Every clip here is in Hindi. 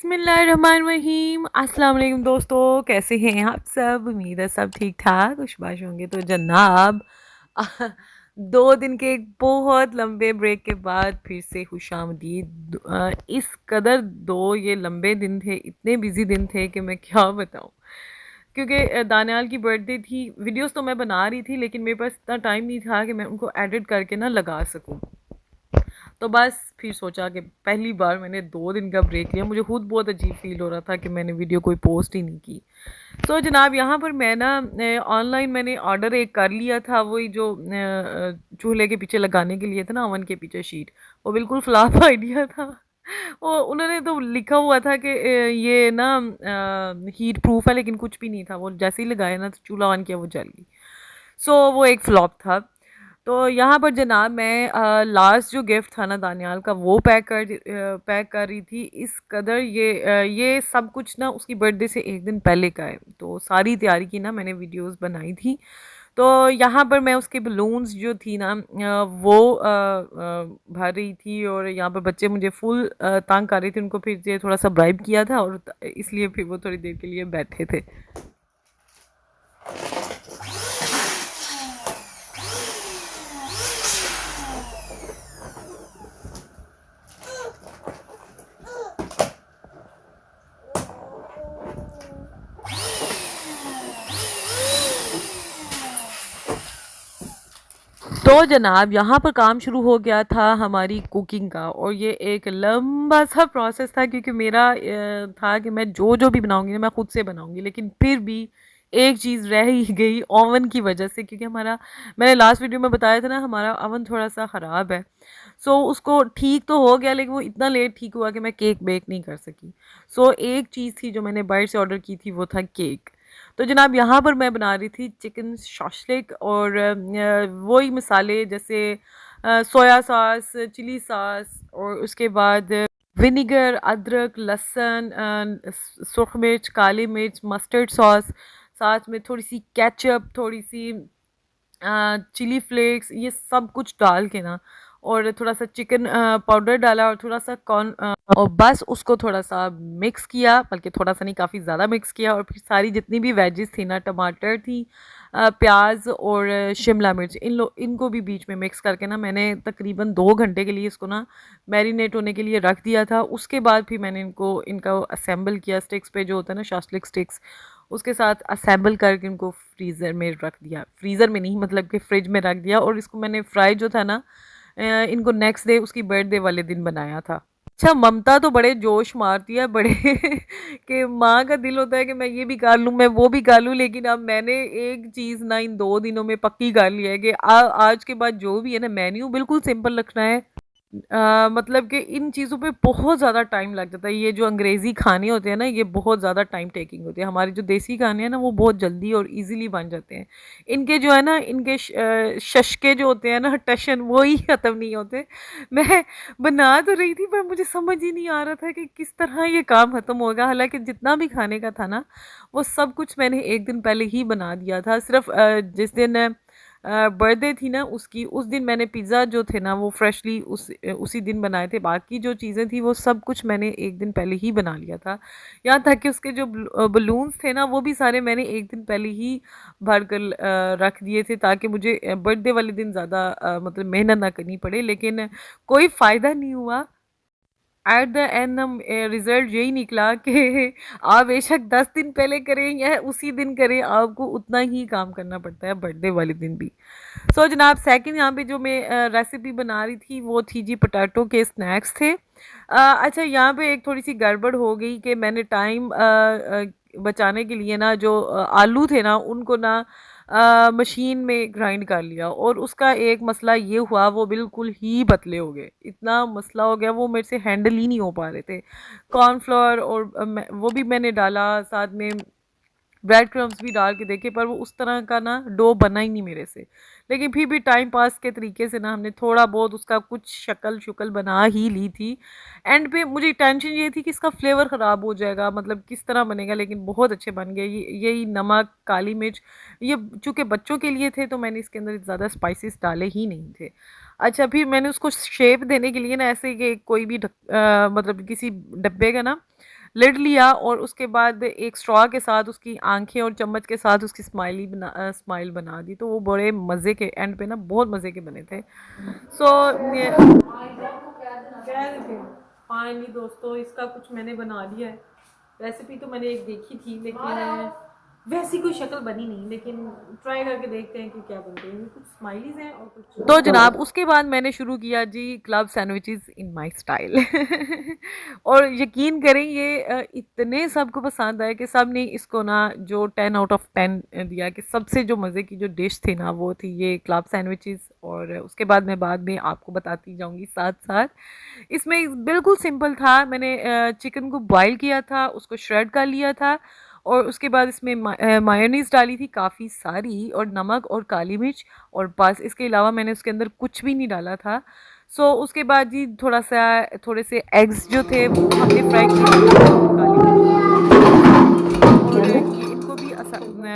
बिस्मिल्लाहिर्रहमानिर्रहीम। अस्सलाम वालेकुम दोस्तों, कैसे हैं आप सब? उम्मीद है सब ठीक ठाक खुशबाश होंगे। तो जनाब 2 दिन के एक बहुत लंबे ब्रेक के बाद फिर से खुशामदीद। इस कदर ये लंबे दिन थे, इतने बिजी दिन थे कि मैं क्या बताऊं। क्योंकि दानियाल की बर्थडे थी। वीडियोस तो मैं बना रही थी लेकिन मेरे पास इतना टाइम नहीं था कि मैं उनको एडिट करके ना लगा सकूं। तो बस फिर सोचा कि पहली बार मैंने 2 दिन का ब्रेक लिया। मुझे खुद बहुत अजीब फील हो रहा था कि मैंने वीडियो कोई पोस्ट ही नहीं की। तो जनाब यहाँ पर मैं ना ऑनलाइन मैंने ऑर्डर एक कर लिया था, वही जो चूल्हे के पीछे लगाने के लिए था ना, ओवन के पीछे शीट। वो बिल्कुल फ्लॉप आइडिया था। वो उन्होंने तो लिखा हुआ था कि ये ना हीट प्रूफ है, लेकिन कुछ भी नहीं था। वो जैसे ही लगाया ना तो चूल्हा ऑन किया वो जल गई। सो वो एक फ्लॉप था। तो यहाँ पर जनाब मैं लास्ट जो गिफ्ट था ना दानियाल का, वो पैक कर रही थी। इस कदर ये सब कुछ ना उसकी बर्थडे से एक दिन पहले का है। तो सारी तैयारी की ना मैंने, वीडियोस बनाई थी। तो यहाँ पर मैं उसके बलून्स जो थी ना भर रही थी। और यहाँ पर बच्चे मुझे फुल तंग कर रहे थे। उनको फिर ये थोड़ा सा ब्राइब किया था और इसलिए फिर वो थोड़ी देर के लिए बैठे थे। तो जनाब यहाँ पर काम शुरू हो गया था हमारी कुकिंग का। और ये एक लंबा सा प्रोसेस था, क्योंकि मेरा था कि मैं जो जो भी बनाऊंगी ना मैं खुद से बनाऊंगी। लेकिन फिर भी एक चीज़ रह ही गई ओवन की वजह से, क्योंकि हमारा, मैंने लास्ट वीडियो में बताया था ना, हमारा ओवन थोड़ा सा ख़राब है। सो उसको ठीक तो हो गया, लेकिन वो इतना लेट ठीक हुआ कि मैं केक बेक नहीं कर सकी। सो एक चीज़ थी जो मैंने बाहर से ऑर्डर की थी, वो था केक। तो जनाब यहाँ पर मैं बना रही थी चिकन शाशलिक। और वही मसाले जैसे सोया सॉस, चिली सॉस, और उसके बाद विनेगर, अदरक, लहसुन, सुरख मिर्च, काली मिर्च, मस्टर्ड सॉस, साथ में थोड़ी सी केचप, थोड़ी सी चिली फ्लेक्स, ये सब कुछ डाल के ना, और थोड़ा सा चिकन पाउडर डाला, और थोड़ा सा कॉर्न, और बस उसको थोड़ा सा मिक्स किया। बल्कि थोड़ा सा नहीं, काफ़ी ज़्यादा मिक्स किया। और फिर सारी जितनी भी वेजेस थी ना, टमाटर थी, प्याज और शिमला मिर्च, इनको भी बीच में मिक्स करके ना मैंने तकरीबन 2 घंटे के लिए इसको ना मैरिनेट होने के लिए रख दिया था। उसके बाद फिर मैंने इनका असेंबल किया स्टिक्स पे, जो होता है ना शास्लिक स्टिक्स, उसके साथ असेंबल करके इनको फ्रीज़र में रख दिया। फ्रीज़र में नहीं, मतलब कि फ्रिज में रख दिया। और इसको मैंने फ्राई जो था ना, इनको नेक्स्ट डे उसकी बर्थडे वाले दिन बनाया था। अच्छा, ममता तो बड़े जोश मारती है बड़े कि माँ का दिल होता है कि मैं ये भी कर लूँ, मैं वो भी कर लूँ। लेकिन अब मैंने एक चीज़ ना इन 2 दिनों में पक्की कर लिया है कि आज के बाद जो भी है ना, मेन्यू बिल्कुल सिंपल रखना है। मतलब कि इन चीज़ों पे बहुत ज़्यादा टाइम लग जाता है। ये जो अंग्रेज़ी खाने होते हैं ना, ये बहुत ज़्यादा टाइम टेकिंग होते हैं। हमारे जो देसी खाने हैं ना, वो बहुत जल्दी और इजीली बन जाते हैं। इनके जो है ना, इनके शशके जो होते हैं ना, टशन, वो ही ख़त्म नहीं होते। मैं बना तो रही थी, पर मुझे समझ ही नहीं आ रहा था कि किस तरह ये काम ख़त्म होगा। हालांकि जितना भी खाने का था ना, वो सब कुछ मैंने एक दिन पहले ही बना दिया था। सिर्फ जिस दिन बर्थडे थी ना उसकी, उस दिन मैंने पिज़्ज़ा जो थे ना वो फ्रेशली उसी दिन बनाए थे। बाकी जो चीज़ें थी वो सब कुछ मैंने एक दिन पहले ही बना लिया था। यहाँ तक कि उसके जो बलून्स थे ना, वो भी सारे मैंने एक दिन पहले ही भर कर रख दिए थे, ताकि मुझे बर्थडे वाले दिन ज़्यादा मतलब मेहनत ना करनी पड़े। लेकिन कोई फ़ायदा नहीं हुआ। एट द एंड रिज़ल्ट यही निकला कि आप बेशक 10 दिन पहले करें या उसी दिन करें, आपको उतना ही काम करना पड़ता है बर्थडे वाले दिन भी। सो जनाब, सेकंड यहाँ पे जो मैं रेसिपी बना रही थी, वो थी जी पोटैटो के स्नैक्स थे। अच्छा, यहाँ पे एक थोड़ी सी गड़बड़ हो गई कि मैंने टाइम बचाने के लिए ना, जो आलू थे ना, उनको ना मशीन में ग्राइंड कर लिया। और उसका एक मसला ये हुआ, वो बिल्कुल ही पतले हो गए। इतना मसला हो गया, वो मेरे से हैंडल ही नहीं हो पा रहे थे। कॉर्नफ्लोर और वो भी मैंने डाला, साथ में ब्रेड क्रम्स भी डाल के देखे, पर वो उस तरह का ना डो बना ही नहीं मेरे से। लेकिन फिर भी टाइम पास के तरीके से ना हमने थोड़ा बहुत उसका कुछ शक्ल शुक्ल बना ही ली थी। एंड पे मुझे टेंशन ये थी कि इसका फ्लेवर ख़राब हो जाएगा, मतलब किस तरह बनेगा। लेकिन बहुत अच्छे बन गए। यही नमक, काली मिर्च, ये चूँकि बच्चों के लिए थे तो मैंने इसके अंदर ज़्यादा स्पाइसेस डाले ही नहीं थे। अच्छा, फिर मैंने उसको शेप देने के लिए ना, ऐसे कि कोई भी मतलब किसी डब्बे का ना लिड लिया और उसके बाद एक स्ट्रॉ के साथ उसकी आंखें और चम्मच के साथ उसकी स्माइल बना दी। तो वो बड़े मज़े के, एंड पे ना बहुत मज़े के बने थे। सो फाइनली दोस्तों इसका कुछ मैंने बना लिया है। रेसिपी तो मैंने एक देखी थी लेकिन वैसी कोई शक्ल बनी नहीं, लेकिन ट्राई करके देखते हैं कि क्या बनते हैं। कुछ स्माइलीज हैं और कुछ तो जनाब उसके बाद मैंने शुरू किया जी club sandwiches in my style. और यकीन करें ये इतने सबको पसंद आए कि सब ने इसको ना जो 10 आउट ऑफ 10 दिया कि सबसे जो मज़े की जो डिश थी ना वो थी ये क्लब सैंडविचेस। और उसके बाद मैं बाद में आपको बताती जाऊंगी साथ साथ। इसमें बिल्कुल सिंपल था। मैंने चिकन को बॉईल किया था, उसको श्रेड कर लिया था और उसके बाद इसमें मायोनीज़ डाली थी काफ़ी सारी, और नमक और काली मिर्च, और बस इसके अलावा मैंने उसके अंदर कुछ भी नहीं डाला था। सो उसके बाद जी थोड़े से एग्स जो थे वो हमने फ्राई किए और इनको भी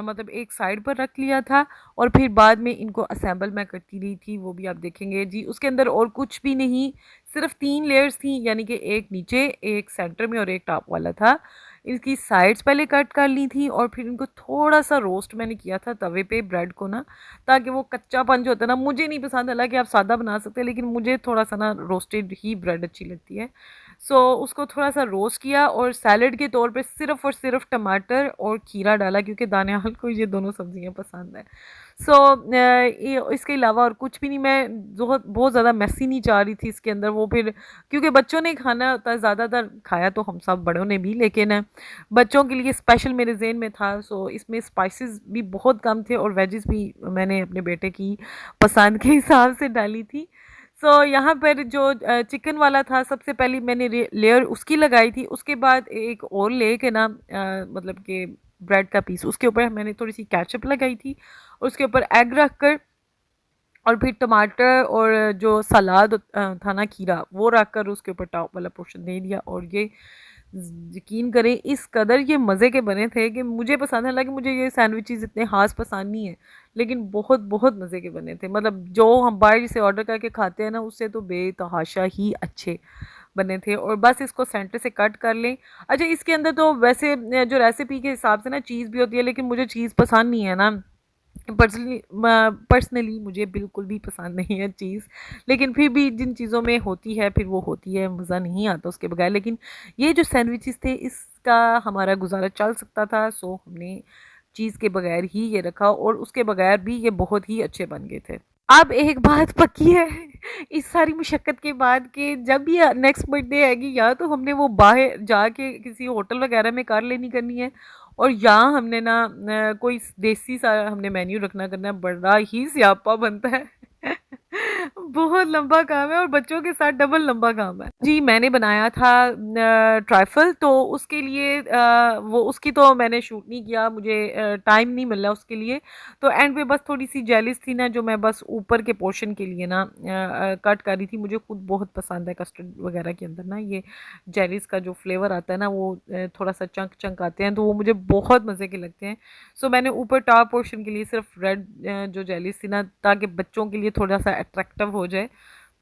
मतलब एक साइड पर रख लिया था। और फिर बाद में इनको असेंबल मैं करती रही थी, वो भी आप देखेंगे जी। उसके अंदर और कुछ भी नहीं, सिर्फ 3 लेयर्स थी, यानी कि एक नीचे, एक सेंटर में और एक टॉप वाला था। इसकी साइड्स पहले कट कर ली थी और फिर इनको थोड़ा सा रोस्ट मैंने किया था तवे पे ब्रेड को ना, ताकि वो कच्चापन जो होता है ना, मुझे नहीं पसंद। हालांकि आप सादा बना सकते हैं लेकिन मुझे थोड़ा सा ना रोस्टेड ही ब्रेड अच्छी लगती है। सो उसको थोड़ा सा रोस्ट किया और सैलड के तौर पे सिर्फ और सिर्फ टमाटर और खीरा डाला, क्योंकि दानियाल को ये दोनों सब्जियां पसंद है। सो इसके अलावा और कुछ भी नहीं। मैं बहुत ज़्यादा मैसी नहीं चाह रही थी इसके अंदर वो, फिर क्योंकि बच्चों ने खाना होता है, ज़्यादातर खाया तो हम सब बड़ों ने भी, लेकिन बच्चों के लिए स्पेशल मेरे जहन में था। सो इसमें स्पाइसेस भी बहुत कम थे और वेजेस भी मैंने अपने बेटे की पसंद के हिसाब से डाली थी। सो यहाँ पर जो चिकन वाला था, सबसे पहले मैंने लेयर उसकी लगाई थी। उसके बाद एक और ले के ना मतलब कि ब्रेड का पीस, उसके ऊपर मैंने थोड़ी सी केचप लगाई थी और उसके ऊपर एग रख कर, और फिर टमाटर और जो सलाद था ना खीरा, वो रख कर उसके ऊपर टॉप वाला पोर्शन दे दिया। और ये यकीन करें इस कदर ये मज़े के बने थे कि मुझे पसंद है। हालांकि मुझे ये सैंडविचेस इतने खास पसंद नहीं है, लेकिन बहुत बहुत मज़े के बने थे। मतलब जो हम बाहर से ऑर्डर करके खाते हैं ना, उससे तो बेतहाशा ही अच्छे बने थे। और बस इसको सेंटर से कट कर लें। अच्छा, इसके अंदर तो वैसे जो रेसिपी के हिसाब से ना चीज़ भी होती है, लेकिन मुझे चीज़ पसंद नहीं है ना। पर्सनली मुझे बिल्कुल भी पसंद नहीं है चीज़, लेकिन फिर भी जिन चीज़ों में होती है फिर वो होती है, मज़ा नहीं आता उसके बगैर। लेकिन ये जो सैंडविचेस थे इसका हमारा गुजारा चल सकता था, सो हमने चीज़ के बगैर ही ये रखा और उसके बगैर भी ये बहुत ही अच्छे बन गए थे। अब एक बात पक्की है इस सारी मुशक्क़त के बाद, कि जब भी नेक्स्ट बर्थडे आएगी, या तो हमने वो बाहर जाके किसी होटल वगैरह में कर लेनी करनी है, और या हमने ना कोई देसी सा हमने मेन्यू रखना करना है। बड़ा ही स्यापा बनता है। बहुत लंबा काम है और बच्चों के साथ डबल लंबा काम है जी। मैंने बनाया था ट्राइफल, तो उसके लिए वो उसकी तो मैंने शूट नहीं किया, मुझे टाइम नहीं मिला उसके लिए। तो एंड पे बस थोड़ी सी जेलिस थी ना, जो मैं बस ऊपर के पोर्शन के लिए ना कट कर रही थी। मुझे खुद बहुत पसंद है कस्टर्ड वगैरह के अंदर ना ये जेलिस का जो फ्लेवर आता है ना, वो थोड़ा सा चंक चंक आते हैं, तो वो मुझे बहुत मज़े के लगते हैं। सो मैंने ऊपर टॉप पोर्शन के लिए सिर्फ रेड जो जेलिस थी ना, ताकि बच्चों के लिए थोड़ा सा अट्रैक्टिव हो जाए,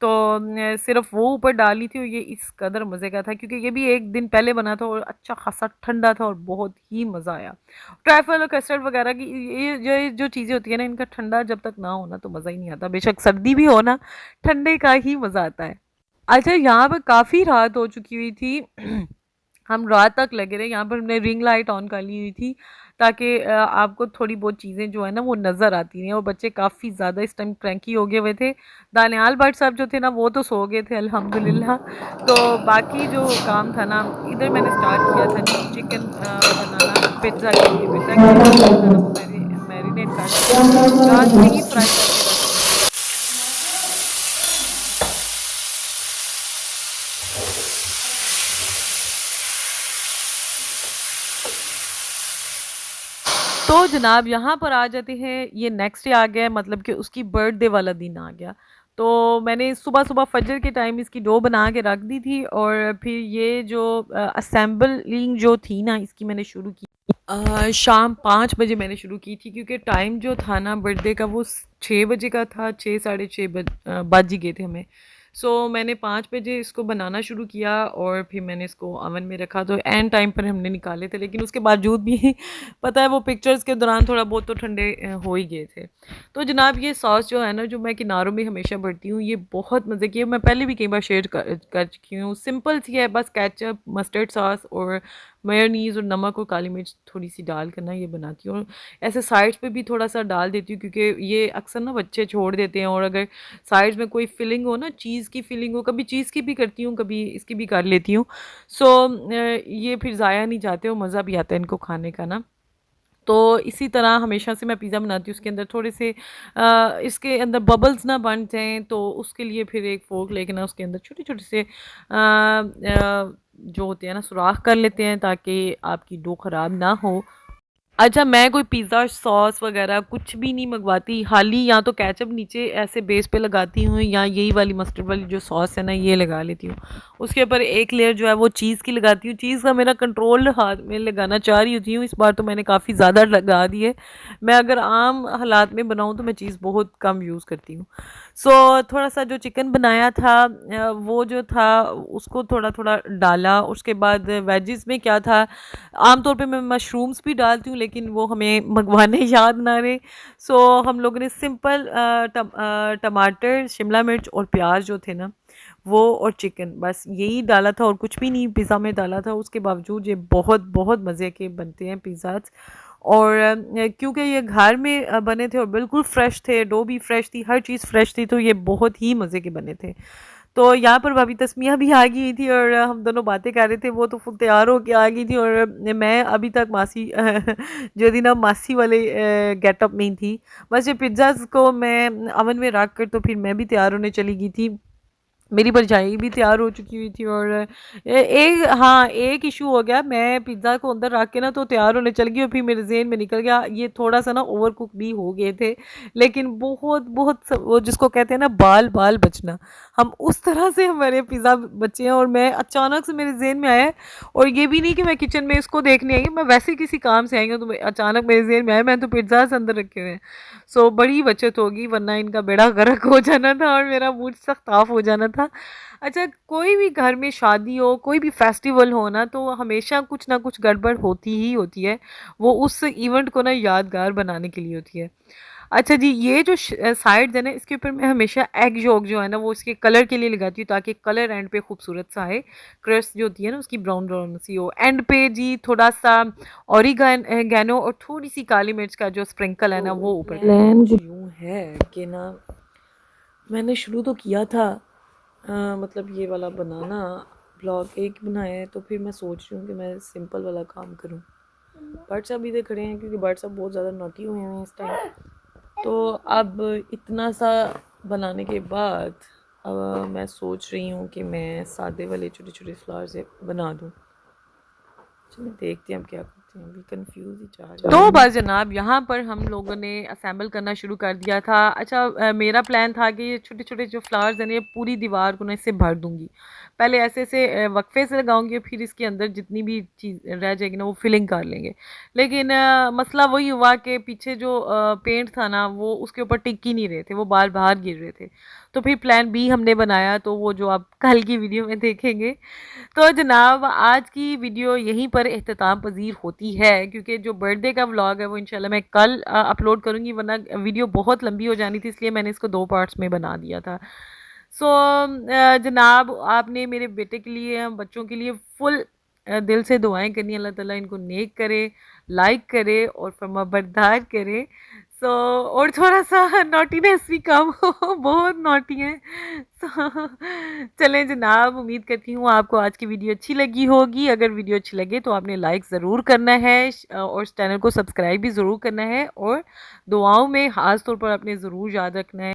तो सिर्फ वो ऊपर डाली थी। और ये इस कदर मज़े का था, क्योंकि ये भी एक दिन पहले बना था और अच्छा खासा ठंडा था और बहुत ही मज़ा आया। ट्राइफल और कस्टर्ड वगैरह की ये जो चीज़ें होती है ना, इनका ठंडा जब तक ना हो ना तो मज़ा ही नहीं आता। बेशक सर्दी भी हो ना, ठंडे का ही मज़ा आता है। अच्छा, यहाँ पर काफ़ी रात हो चुकी हुई थी। हम रात तक लगे रहे यहाँ पर। हमने रिंग लाइट ऑन कर ली हुई थी, ताकि आपको थोड़ी बहुत चीज़ें जो है ना वो नज़र आती हैं। और बच्चे काफ़ी ज़्यादा इस टाइम क्रैंकी हो गए हुए थे। दानियाल भट्ट साहब जो थे ना, वो तो सो गए थे अल्हम्दुलिल्लाह। तो बाकी जो काम था ना, इधर मैंने स्टार्ट किया था जी चिकन बनाना पिज़्ज़ा के लिए। पिज़्ज़ा के लिए चिकन था ना, वो मैरिनेट करके रात में ही फ्राई करके रख दिया। तो जनाब यहाँ पर आ जाते हैं, ये नेक्स्ट डे आ गया, मतलब कि उसकी बर्थडे वाला दिन आ गया। तो मैंने सुबह सुबह फजर के टाइम इसकी डो बना के रख दी थी, और फिर ये जो असेंबलिंग जो थी ना इसकी मैंने शुरू की शाम 5 बजे मैंने शुरू की थी, क्योंकि टाइम जो था ना बर्थडे का वो 6 बजे का था। 6 साढ़े 6 बज ही गए थे हमें। सो मैंने 5 बजे इसको बनाना शुरू किया और फिर मैंने इसको ओवन में रखा, तो एंड टाइम पर हमने निकाले थे, लेकिन उसके बावजूद भी पता है वो पिक्चर्स के दौरान थोड़ा बहुत तो ठंडे हो ही गए थे। तो जनाब ये सॉस जो है ना, जो मैं किनारों में हमेशा भरती हूँ, ये बहुत मज़े की है। मैं पहले भी कई बार शेयर कर चुकी हूँ। सिंपल सी है, बस केचप, मस्टर्ड सॉस और मेयोनीज़ और नमक और काली मिर्च थोड़ी सी डाल कर ना ये बनाती हूँ। ऐसे साइड्स पे भी थोड़ा सा डाल देती हूँ, क्योंकि ये अक्सर ना बच्चे छोड़ देते हैं, और अगर साइड्स में कोई फिलिंग हो ना, चीज़ की फिलिंग हो, कभी चीज़ की भी करती हूँ, कभी इसकी भी कर लेती हूँ। सो ये फिर ज़ाया नहीं जाते और मज़ा भी आता है इनको खाने का ना। तो इसी तरह हमेशा से मैं पिज़्ज़ा बनाती हूँ, उसके अंदर थोड़े से इसके अंदर बबल्स ना बन जाएँ, तो उसके लिए फिर एक फ़ोर्क लेके ना उसके अंदर छोटे-छोटे से जो होते हैं ना सुराख कर लेते हैं, ताकि आपकी डो ख़राब ना हो। अच्छा, मैं कोई पिज़्ज़ा सॉस वग़ैरह कुछ भी नहीं मँगवाती, खाली या तो केचअप नीचे ऐसे बेस पे लगाती हूँ, या यही वाली मस्टर्ड वाली जो सॉस है ना, ये लगा लेती हूँ। उसके ऊपर एक लेयर जो है वो चीज़ की लगाती हूँ। चीज़ का मेरा कंट्रोल हाथ में लगाना चाह रही होती हूँ, इस बार तो मैंने काफ़ी ज़्यादा लगा दी है। मैं अगर आम हालात में बनाऊँ तो मैं चीज़ बहुत कम यूज़ करती हूँ। सो थोड़ा-सा जो चिकन बनाया था वो जो था उसको थोड़ा-थोड़ा डाला। उसके बाद वेजिज़ में क्या था, आम तौर पे मैं मशरूम्स भी डालती हूँ, लेकिन वो हमें मँगवाने याद ना रहे। सो हम लोगों ने सिंपल टमाटर, शिमला मिर्च और प्याज जो थे ना, वो और चिकन, बस यही डाला था और कुछ भी नहीं पिज़्ज़ा में डाला था। उसके बावजूद ये बहुत बहुत मज़े के बनते हैं पिज़्ज़ाज़। और क्योंकि ये घर में बने थे और बिल्कुल फ्रेश थे, डो भी फ्रेश थी, हर चीज़ फ्रेश थी, तो ये बहुत ही मज़े के बने थे। तो यहाँ पर भाभी तस्मिया भी आ गई थी और हम दोनों बातें कर रहे थे। वो तो फुल तैयार होके आ गई थी और मैं अभी तक मासी जो थी ना, मासी वाले गेटअप में ही थी। बस ये पिज़्ज़ाज़ को मैं अवन में रख कर तो फिर मैं भी तैयार होने चली गई थी। मेरी भरजाई भी तैयार हो चुकी हुई थी, और एक इशू हो गया। मैं पिज़्ज़ा को अंदर रख के ना तो तैयार होने चल गई, और फिर मेरे ज़हन में निकल गया ये थोड़ा-सा ना ओवर कुक भी हो गए थे। लेकिन बहुत बहुत वो जिसको कहते हैं ना बाल-बाल बचना, हम उस तरह से हमारे पिज़्ज़ा बचे हैं। और मैं अचानक से मेरे ज़हन में आया, और ये भी नहीं कि मैं किचन में इसको देखने आई हूँ, मैं वैसे ही किसी काम से आई हूँ, तो अचानक मेरे ज़हन में आया मैंने तो पिज़्ज़ाज़ अंदर रखे हुए हैं। सो बड़ी बचत होगी, वरना इनका बेड़ा गर्क हो जाना था और मेरा मूड सख्त ऑफ हो जाना था। अच्छा, कोई भी घर में शादी हो, कोई भी फेस्टिवल हो ना, तो हमेशा कुछ ना कुछ गड़बड़ होती ही होती है। वो उस इवेंट को ना यादगार बनाने के लिए होती है। अच्छा जी, ये जो साइड्स है ना, इसके ऊपर मैं हमेशा एग योक जो है ना, वो इसके कलर के लिए लगाती हूँ, ताकि कलर एंड पे खूबसूरत सा आए। क्रस्ट जो होती है ना उसकी ब्राउन ब्राउन सी हो। एंड पे जी थोड़ा सा ऑरिगैनो और थोड़ी सी काली मिर्च का जो स्प्रिंकल है ना, वो ऊपर प्लान कुछ यूँ है कि ना, मैंने शुरू तो किया था मतलब ये वाला बनाना, ब्लॉग एक बनाया है, तो फिर मैं सोच रही हूँ कि मैं सिंपल वाला काम करूँ। बर्ड्स अभी तक खड़े हैं, क्योंकि बर्ड्स अब बहुत ज़्यादा नोटी हुए हैं इस टाइम। तो अब इतना सा बनाने के बाद अब मैं सोच रही हूँ कि मैं सादे वाले छोटे छोटे फ्लावर से बना दूँ। चलिए देखते हैं हम क्या करते हैं, अभी कंफ्यूज ही चाह रही तो बस जनाब यहाँ पर हम लोगों ने असेंबल करना शुरू कर दिया था। अच्छा, मेरा प्लान था कि ये छोटे छोटे जो फ्लावर्स हैं ये पूरी दीवार को ना इससे भर दूंगी। पहले ऐसे ऐसे वक्फे से लगाऊंगी, फिर इसके अंदर जितनी भी चीज़ रह जाएगी ना वो फिलिंग कर लेंगे। लेकिन मसला वही हुआ कि पीछे जो पेंट था ना, वो उसके ऊपर टिक ही नहीं रहे थे, वो बार बाहर गिर रहे थे। तो फिर प्लान बी हमने बनाया, तो वो जो आप कल की वीडियो में देखेंगे। तो जनाब आज की वीडियो यहीं पर इख्तिताम पजीर होती है, क्योंकि जो बर्थडे का व्लॉग है वो इंशाल्लाह मैं कल अपलोड करूँगी, वरना वीडियो बहुत लंबी हो जानी थी, इसलिए मैंने इसको 2 पार्ट्स में बना दिया था। सो जनाब आपने मेरे बेटे के लिए, बच्चों के लिए फुल दिल से दुआएं करनी, अल्लाह ताला इनको नेक करे, लाइक करे और फरमाबरदार करे। सो और थोड़ा-सा नॉटीनेस भी कम हो, बहुत नॉटी हैं। सो चलें जनाब, उम्मीद करती हूँ आपको आज की वीडियो अच्छी लगी होगी। अगर वीडियो अच्छी लगे तो आपने लाइक ज़रूर करना है, और इस चैनल को सब्सक्राइब भी ज़रूर करना है, और दुआओं में ख़ास तौर पर आपने ज़रूर याद रखना है।